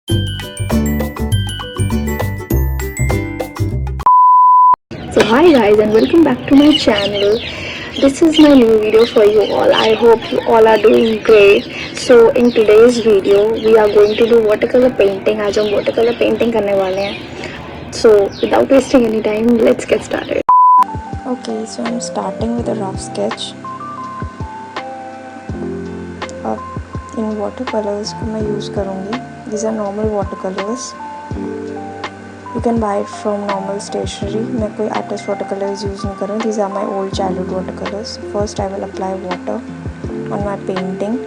So hi guys and welcome back to my channel. This is my new video for you all. I hope you all are doing great. So in today's video we are going to do watercolor painting. आज हम watercolor painting करने वाले हैं. So without wasting any time, let's get started. Okay, so I'm starting with a rough sketch. अब इन watercolors को मैं use करूँगी. These are normal watercolors. You can buy it from normal stationery. मैं कोई artist watercolors use नहीं कर रही हूँ. These are my old childhood watercolors. First I will apply water on my painting.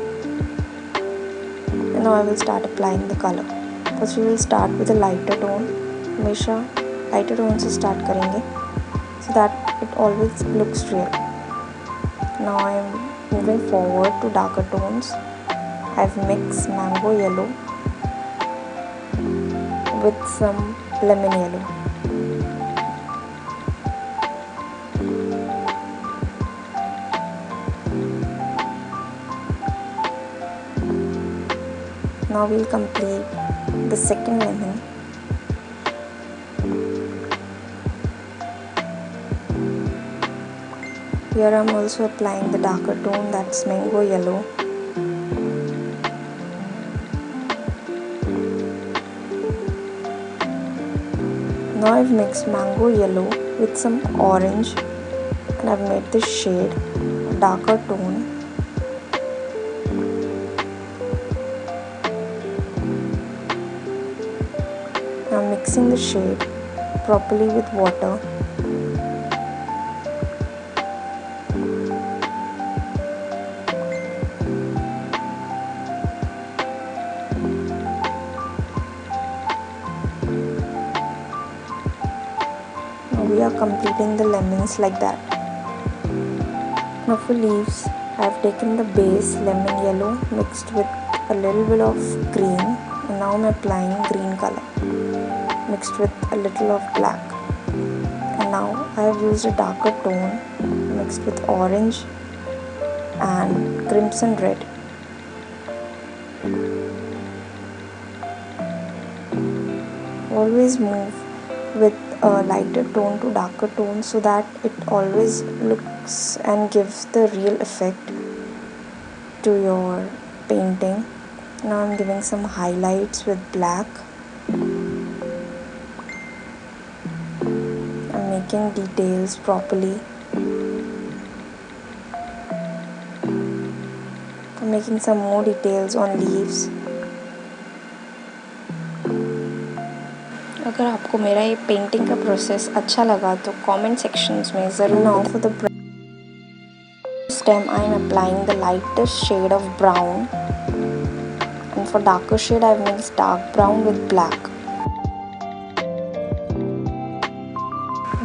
And now I will start applying the color. First we will start with a lighter tone. हमेशा lighter tone से start करेंगे so that it always looks real. Now I am moving forward to darker tones. I have mixed mango yellow with some lemon yellow. Now we'll complete the second lemon. Here I'm also applying the darker tone, that's mango yellow. Now I've mixed mango yellow with some orange and I've made this shade a darker tone. Now mixing the shade properly with water. We are completing the lemons like that. Now for leaves, I have taken the base lemon yellow mixed with a little bit of green and now I am applying green color mixed with a little of black. And now I have used a darker tone mixed with orange and crimson red. Always move with a lighter tone to darker tone so that it always looks and gives the real effect to your painting. Now I'm giving some highlights with black. I'm making details properly. I'm making some more details on leaves. अगर आपको मेरा ये painting का process अच्छा लगा तो comment sections में ज़रूर. Now for the stem I am applying the lightest shade of brown and for darker shade I have mixed dark brown with black.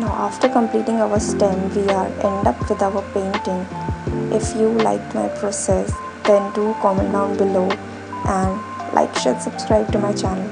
Now after completing our stem we are end up with our painting. If you liked my process then do comment down below and like, share, subscribe to my channel.